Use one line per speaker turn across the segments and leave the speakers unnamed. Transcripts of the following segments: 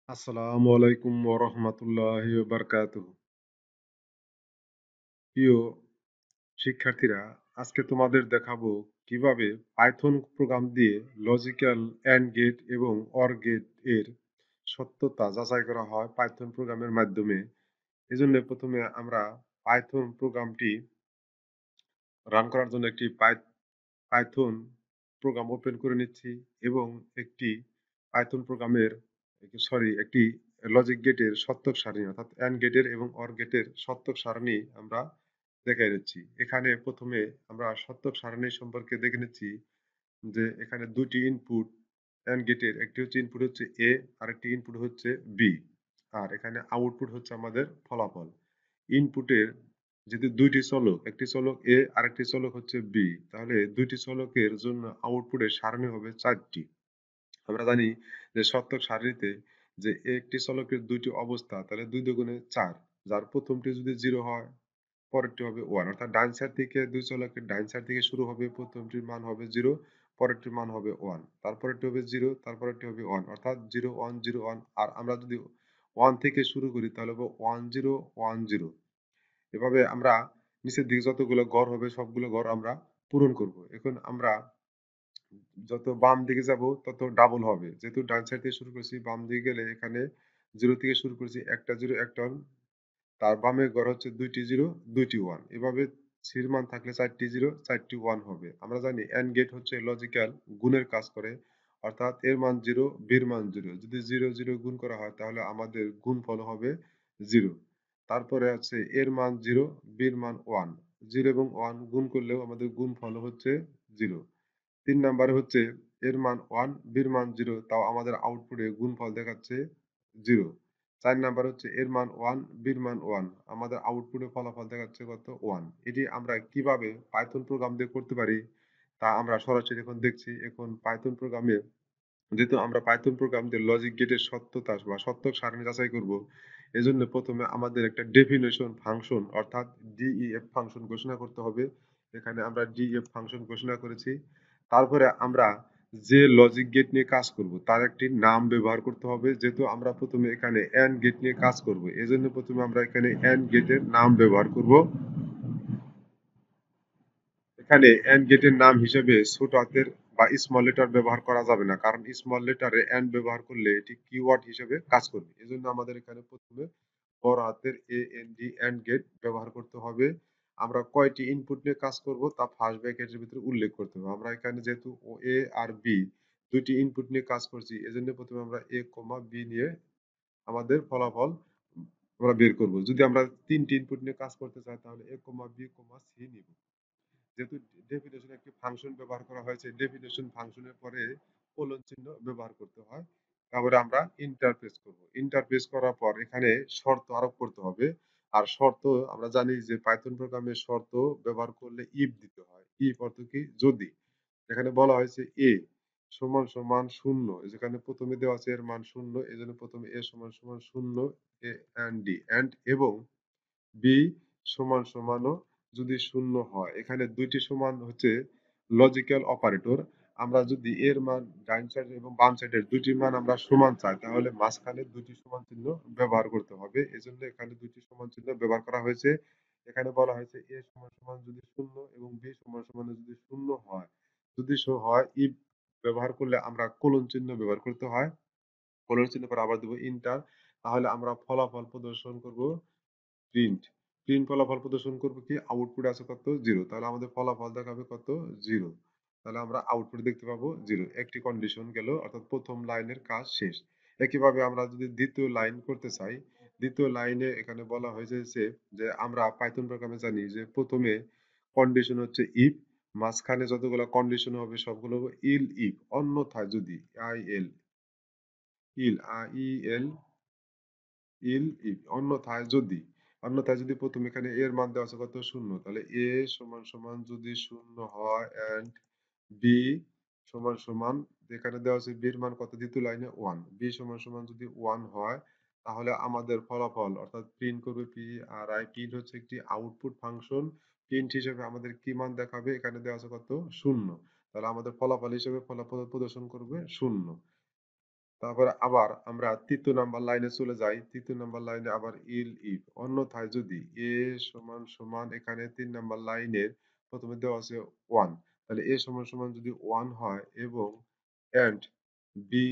আসসালামু আলাইকুম ওয়া রাহমাতুল্লাহি ওয়া বারাকাতুহু। প্রিয় শিক্ষার্থীরা, আজকে তোমাদের দেখাবো কিভাবে পাইথন প্রোগ্রাম দিয়ে লজিক্যাল অ্যান্ড গেট এবং অর গেট এর সত্যতা যাচাই করা হয় পাইথন প্রোগ্রামের মাধ্যমে। এজন্য প্রথমে আমরা পাইথন প্রোগ্রামটি রান করার জন্য একটি পাইথন প্রোগ্রাম ওপেন করে নিচ্ছি এবং একটি পাইথন প্রোগ্রামের একটি লজিক গেটের সত্যক সারণী অর্থাৎ অ্যান্ড গেটের এবং অর গেটের সত্যক সারণী আমরা দেখাই নিচ্ছি। এখানে প্রথমে আমরা সত্যক সারণী সম্পর্কে দেখে নিচ্ছি যে এখানে দুটি ইনপুট অ্যান্ড গেটের একটি হচ্ছে ইনপুট হচ্ছে এ আর একটি ইনপুট হচ্ছে বি, আর এখানে আউটপুট হচ্ছে আমাদের ফলাফল। ইনপুটের যদি দুইটি চলক, একটি চলক এ আর একটি চলক হচ্ছে বি, তাহলে দুইটি চলকের জন্য আউটপুটের সারণী হবে চারটি। আমরা জানি যে সত্যক সারণীতে যে একটি চলকের দুইটি অবস্থা, তাহলে দুই দুগুণে চার, যার প্রথমটি যদি জিরো হয় পরেরটি হবে ওয়ান, অর্থাৎ ডান সাইড থেকে দুই চলকের ডান সাইড থেকে শুরু হবে, প্রথমটির মান হবে জিরো, পরেরটির মান হবে ওয়ান, তারপরেরটি হবে জিরো, তারপরেরটি হবে ওয়ান, অর্থাৎ জিরো ওয়ান জিরো ওয়ান। আর আমরা যদি ওয়ান থেকে শুরু করি তাহলে হবে ওয়ান জিরো ওয়ান জিরো। এভাবে আমরা নিচের দিকে যতগুলো ঘর হবে সবগুলো ঘর আমরা পূরণ করব। এখন আমরা যত বাম দিকে যাব তত ডাবল হবে, যেহেতু ডান সাইড থেকে শুরু করেছি, বাম দিকে গেলে এখানে জিরো থেকে শুরু করেছি, একটা জিরো একটা ওয়ান, তার বামে ঘর হচ্ছে দুইটি জিরো দুইটি ওয়ান। এভাবে সির মান থাকলে চারটি জিরো চারটি ওয়ান হবে। আমরা জানি এন্ড গেট হচ্ছে লজিক্যাল গুণের কাজ করে, অর্থাৎ এর মান জিরো বির মান জিরো, যদি জিরো জিরো গুণ করা হয় তাহলে আমাদের গুণ ফল হবে জিরো। তারপরে আছে এর মান জিরো বির মান ওয়ান, জিরো এবং ওয়ান গুণ করলেও আমাদের গুণ ফল হচ্ছে জিরো। ৩ নাম্বারে হচ্ছে এর মান 1 বির মান 0, তাও আমাদের আউটপুটে গুণফল দেখাচ্ছে 0। ৪ নাম্বার হচ্ছে এর মান 1 বির মান 1, আমাদের আউটপুটে ফলাফল দেখাচ্ছে কত 1। এটি আমরা কিভাবে পাইথন প্রোগ্রাম দিয়ে করতে পারি তা আমরা সরাসরি এখন দেখছি। এখন পাইথন প্রোগ্রামে যেহেতু আমরা পাইথন প্রোগ্রাম দিয়ে লজিক গেটের সত্যতা বা সত্যক সারণী যাচাই করব, এজন্য প্রথমে আমাদের একটা ডেফিনেশন ফাংশন অর্থাৎ ডিইএফ ফাংশন ঘোষণা করতে হবে। এখানে আমরা ডিইএফ ফাংশন ঘোষণা করেছি। তারপরে আমরা যে লজিক গেট নিয়ে কাজ করব তার একটি নাম ব্যবহার করতে হবে। যেহেতু আমরা প্রথমে এখানে এন্ড গেট নিয়ে কাজ করব, এজন্য প্রথমে আমরা এখানে এন্ড গেটের নাম ব্যবহার করব। এখানে এন্ড গেটের নাম হিসেবে ছোট হাতের বা স্মল লেটার ব্যবহার করা যাবে না, কারণ স্মল লেটারে এন্ড ব্যবহার করলে এটি কিওয়ার্ড হিসেবে কাজ করবে। এজন্য আমাদের এখানে প্রথমে বড় হাতের A N D and gate ব্যবহার করতে হবে। আমরা কয়টি ইনপুট নিয়ে কাজ করব তা ফার্স্ট ব্র্যাকেটের ভিতরে উল্লেখ করতে হবে। আমরা এখানে যেহেতু এ আর বি দুইটি ইনপুট নিয়ে কাজ করছি, এজন্য প্রথমে আমরা এ কমা বি নিয়ে আমাদের ফলাফল আমরা বের করব। যদি আমরা তিনটি ইনপুট নিয়ে কাজ করতে চাই তাহলে এ কমা বি কমা সি নিব। যেহেতু ডেফিনেশন একটি ফাংশন ব্যবহার করা হয়েছে, ডেফিনেশন ফাংশনের পরে কোলন চিহ্ন ব্যবহার করতে হয়। তারপরে আমরা ইন্টারফেস করব। ইন্টারফেস করার পর এখানে শর্ত আরোপ করতে হবে। আর শর্ত আমরা জানি যে পাইথন প্রোগ্রামে শর্ত ব্যবহার করলে ইফ দিতে হয়। ইফ অর্থ কি যদি। এখানে বলা হয়েছে এ সমান সমান শূন্য, যেখানে প্রথমে দেওয়া আছে এর মান শূন্য, এই জন্য প্রথমে এ সমান সমান শূন্য, এ এন্ড ডি এন্ড, এবং বি সমান সমানও যদি শূন্য হয়। এখানে দুইটি সমান হচ্ছে লজিক্যাল অপারেটর। আমরা যদি এর মান ডাইন সাইড এবং বাম সাইডের দুইটি মান আমরা সমান চাই তাহলে মাঝখানে দুইটি সমান চিহ্ন ব্যবহার করতে হবে, এজন্য এখানে দুইটি সমান চিহ্ন ব্যবহার করা হয়েছে। এখানে বলা হয়েছে এ সমান সমান যদি শূন্য এবং বি সমান সমান যদি শূন্য হয়, যদি হয় ইফ ব্যবহার করলে আমরা কোলন চিহ্ন ব্যবহার করতে হয়। কোলন চিহ্ন পর আবার দেবো ইন্টার, তাহলে আমরা ফলাফল প্রদর্শন করব প্রিন্ট। প্রিন্ট ফলাফল প্রদর্শন করব কি আউটপুট আছে কত জিরো, তাহলে আমাদের ফলাফল দেখাবে কত জিরো। তাহলে আমরা আউটপুট দেখতে পাবো জিরো। একটি কন্ডিশন গেল, অর্থাৎ প্রথম লাইনের কাজ শেষ। একইভাবে আমরা যদি দ্বিতীয় লাইন করতে চাই, দ্বিতীয় লাইনে এখানে বলা হয়েছে যে আমরা পাইথন প্রোগ্রামে জানি যে প্রথমে কন্ডিশন হচ্ছে ইফ, মাঝখানে যতগুলো কন্ডিশন হবে সবগুলো হবে ইল ইফ, অন্যথায় যদি I L ill E L ill if, অন্যথায় যদি, অন্যথায় যদি প্রথমে এখানে এর মান দেওয়া আছে কত শূন্য, তাহলে এ সমান সমান যদি শূন্য হয় এন্ড বি সমান সমান, এখানে দেওয়া আছে বি এর মান কত দ্বিতীয় লাইনে ওয়ান, বি সমান সমান যদি ওয়ান হয় তাহলে আমাদের ফলাফল অর্থাৎ প্রিন্ট করবে পি আর আই। প্রিন্ট হচ্ছে একটি আউটপুট ফাংশন। প্রিন্ট হিসেবে আমাদের কি মান দেখাবে, এখানে দেওয়া আছে কত শূন্য, তাহলে আমাদের ফলাফল হিসেবে ফলাফল প্রদর্শন করবে শূন্য। তারপরে আবার আমরা ৩য় নাম্বার লাইনে চলে যাই। ৩য় নাম্বার লাইনে আবার ইফ অন্যথায় যদি সমান এখানে ৩ নাম্বার লাইনের ১ম এ দেওয়া আছে ১, তাহলে সমান যদি ১ হয় এবং এন্ড বি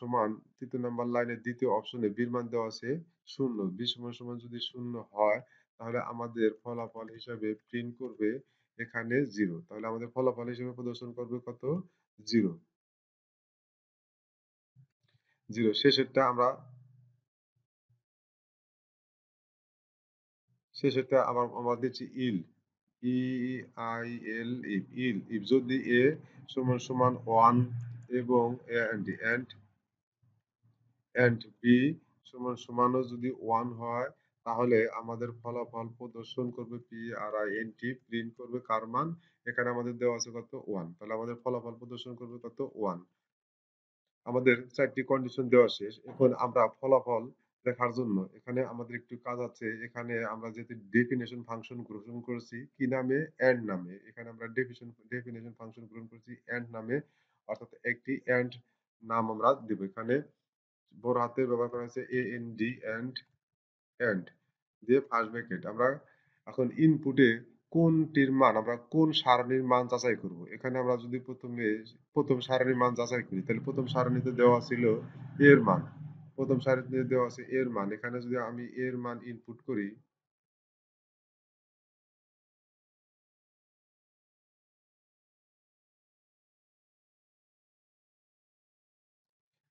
সমান ৩য় নাম্বার লাইনের ২য় অপশনে বি এর মান দেওয়া আছে ০, বি সমান যদি ০ হয় তাহলে আমাদের ফলাফল হিসাবে প্রিন্ট করবে এখানে ০। তাহলে আমাদের ফলাফল হিসেবে প্রদর্শন করবে কত? ০। ০ শেষেরটা আবার আমরা দিচ্ছি ই আই এল ইফ যদি সমান 1 এবং এন্ড বি সমানও যদি 1 হয় তাহলে আমাদের ফলাফল প্রদর্শন করবে প্রিন্ট করবে কার মান? এখানে আমাদের দেওয়া আছে কত? 1। তাহলে আমাদের ফলাফল প্রদর্শন করবে কত? 1। আমাদের ৪ টি কন্ডিশন দেওয়া শেষ। এখন আমরা ফলাফল দেখার জন্য এখানে আমাদের একটু কাজ আছে। এখানে আমরা যেহেতু ডেফিনিশন ফাংশন গ্রহণ করেছি কি নামে? এন্ড নামে। এখানে আমরা ডেফিনিশন ফাংশন গ্রহণ করেছি এন্ড নামে। অর্থাৎ একটি এন্ড নাম আমরা দিব। এখানে বড় হাতের ব্যবহার করা হয়েছে এএনডি এন্ড দিয়ে ফার্স্ট ব্র্যাকেট। আমরা এখন ইনপুটে কোনটির মান আমরা কোন সারণীর মান যাচাই করব। এখানে আমরা যদি প্রথম সারণীর মান যাচাই করি তাহলে প্রথম সারণীতে দেওয়া ছিল এর মান। প্রথম সারিতে দেওয়া আছে এর মান। এখানে যদি আমি এর মান ইনপুট করি,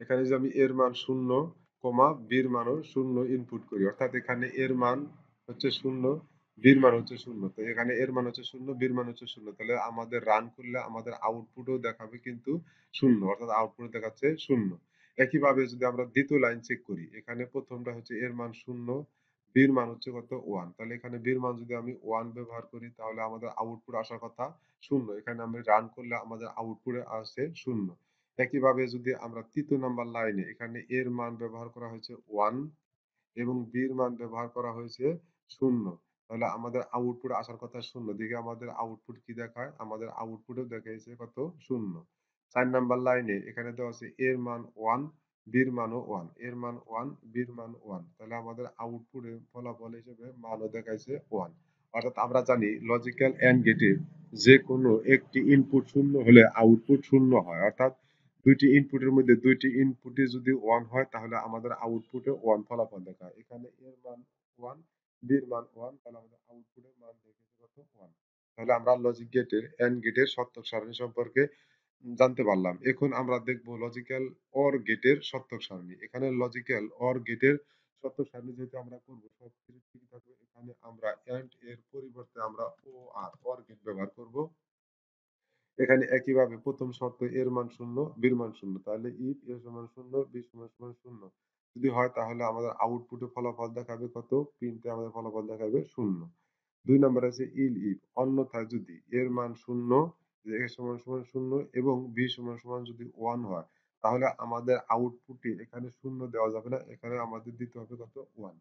এখানে যদি আমি এর মান ০, বি এর মানও ০ ইনপুট করি। অর্থাৎ এখানে এর মান হচ্ছে ০, বি এর মান হচ্ছে ০। তো এখানে এর মান হচ্ছে ০, বি এর মান হচ্ছে ০। তাহলে আমাদের রান করলে আমাদের আউটপুটও দেখাবে কিন্তু ০। অর্থাৎ আউটপুটে দেখাচ্ছে ০। একইভাবে যদি আমরা ২য় লাইন চেক করি, এখানে প্রথমটা হচ্ছে এর মান ০, বি এর মান হচ্ছে কত? ১। তাহলে এখানে বি এর মান যদি আমি ১ ব্যবহার করি তাহলে আমাদের আউটপুট আসার কথা ০। এখানে আমি রান করলে আমাদের আউটপুটে আসছে ০। একইভাবে যদি আমরা ৩য় নাম্বার লাইনে এখানে এর মান ব্যবহার করা হয়েছে 1 এবং বি এর মান ব্যবহার করা হয়েছে ০। তাহলে আমাদের আউটপুট আসার কথা ০। দিকে আমাদের আউটপুট কি দেখায়? আমাদের আউটপুটেও দেখাইছে কত? ০। ৪ নাম্বার লাইনে এখানে দেওয়া আছে এর মান 1, বি এর মানও 1। এর মান 1, বি এর মান 1। তাহলে আমাদের আউটপুটে ফলাফল হিসেবে মানও দেখাইছে 1। অর্থাৎ আমরা জানি লজিক্যাল এন্ড গেটে যেকোনো একটি ইনপুট ০ হলে আউটপুট ০ হয়। অর্থাৎ ২ টি ইনপুটের মধ্যে ২ টি ইনপুটই যদি 1 হয় তাহলে আমাদের আউটপুটে 1 ফলাফল দেখায়। এখানে এর মান 1, বি এর মান 1 তাহলে আমাদের আউটপুটের মান দেখিয়েছে কত? 1। তাহলে আমরা লজিক গেটের এন্ড গেটের সত্যক সারণী সম্পর্কে জানতে পারলাম। এখন আমরা দেখব লজিক্যাল অর গেটের সত্যক সারণী। এখানে লজিক্যাল অর গেটের সত্যক সারণী যেহেতু আমরা করব সবকিছু ঠিক থাকবে। এখানে আমরা এন্ড এর পরিবর্তে আমরা অর গেট ব্যবহার করব। এখানে একইভাবে প্রথম শর্ত এর মান ০, বি এর মান ০। তাহলে ইফ এ সমান ০, বি সমান ০ যদি হয় তাহলে আমাদের আউটপুটে ফলাফল দেখাবে কত? প্রিন্টে আমাদের ফলাফল দেখাবে ০। ২ নম্বরে আছে ইফ অন্যথায় যদি এর মান ০, যে এ সমান ০ এবং বি সমান যদি ১ হয় তাহলে আমাদের আউটপুটে এখানে ০ দেওয়া যাবে না। এখানে আমাদের দিতে হবে কত? ১।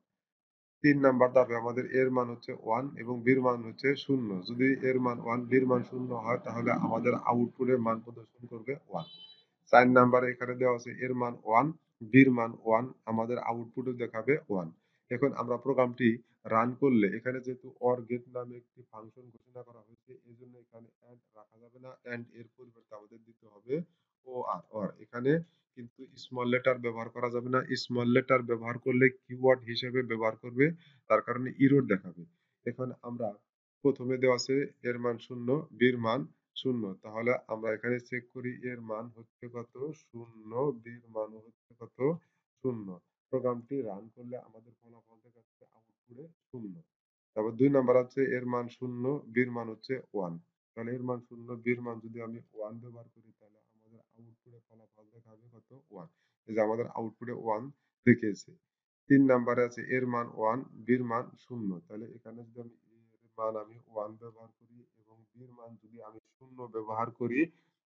৩ নাম্বার ধাপে আমাদের এর মান হচ্ছে 1 এবং বি এর মান হচ্ছে ০। যদি এর মান 1, বি এর মান ০ হয় তাহলে আমাদের আউটপুটের মান প্রদর্শন করবে 1। ৪ নাম্বারে এখানে দেওয়া আছে এর মান 1, বি এর মান 1 আমাদের আউটপুটও দেখাবে 1। এখন আমরা প্রোগ্রামটি রান করলে এখানে যেহেতু অর গেট নামে একটি ফাংশন ঘোষণা করা হয়েছে এজন্য এখানে এন্ড রাখা যাবে না। এন্ড এর পরিবর্তে আমাদের দিতে হবে অর। এখানে কিন্তু স্মল লেটার ব্যবহার করা যাবে না। স্মল লেটার ব্যবহার করলে কিওয়ার্ড হিসেবে ব্যবহার করবে। তার কারণে এরর দেখাবে। এখন আমরা প্রথমে দেওয়া আছে এর মান ০, বি এর মান ০। তাহলে আমরা এখানে চেক করি এর মান হচ্ছে কত? ০, বি এর মান হচ্ছে কত? ০। প্রোগ্রামটি রান করলে আমাদের ফলাফল দেখাচ্ছে আউটপুটে ০। তারপর ২ নাম্বার আছে এর মান ০, বি এর মান হচ্ছে 1। তাহলে এর মান ০, বি এর মান যদি আমি 1 ব্যবহার করি তাহলে আমাদের আউটপুটে ফলাফল দেখাবে কত? 1। এই যে আমাদের আউটপুটে 1 দেখিয়েছে। ৩ নাম্বারে আছে এর মান 1, বি এর মান ০। তাহলে এখানে যদি আমি এর মান আমি 1 ব্যবহার করি এবং বি এর মান যদি আমি ০ ব্যবহার করি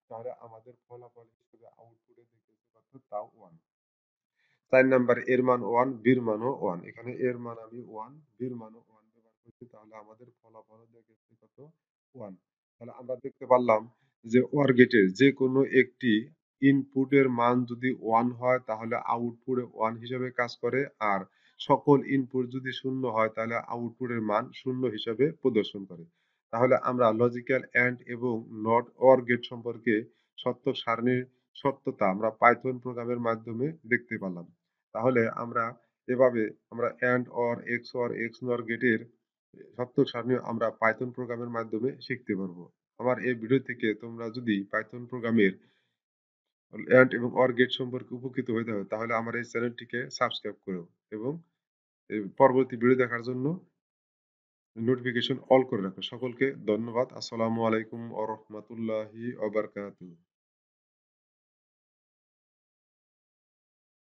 তাহলে আমাদের ফলাফল হিসেবে আউটপুটে দেখিয়েছে কত? তাও 1। ৪ নাম্বারে এর মান 1, বি এর মানও 1। এখানে এর মান আমি 1, বি এর মানও 1 ব্যবহার করছি তাহলে আমাদের ফলাফলও দেখাচ্ছে কত? 1। তাহলে আমরা দেখতে পারলাম যে OR গেটের যেকোনো একটি ইনপুটের মান যদি 1 হয় তাহলে আউটপুটে 1 হিসেবে কাজ করে। আর সকল ইনপুট যদি 0 হয় তাহলে আউটপুটের মান 0 হিসাবে প্রদর্শন করে। তাহলে আমরা লজিক্যাল এন্ড এবং নট অর গেট সম্পর্কে সত্য সারণীর সত্যতা আমরা পাইথন প্রোগ্রামের মাধ্যমে দেখতে পারলাম। তাহলে এভাবে আমরা এন্ড অর, এক্সঅর, এক্সনর গেটের সত্য সারণী আমরা পাইথন প্রোগ্রামের মাধ্যমে শিখতে পারবো। আমার এই ভিডিও থেকে তোমরা যদি পাইথন প্রোগ্রামের এন্ড এবং অর গেট সম্পর্কে উপকৃত হয়ে থাকো তাহলে আমার এই চ্যানেলটিকে সাবস্ক্রাইব করো এবং এই পরবর্তী ভিডিও দেখার জন্য নোটিফিকেশন অল করে রাখো। সকলকে ধন্যবাদ। আসসালামু আলাইকুম ওয়া রাহমাতুল্লাহি ওয়া বারাকাতুহু।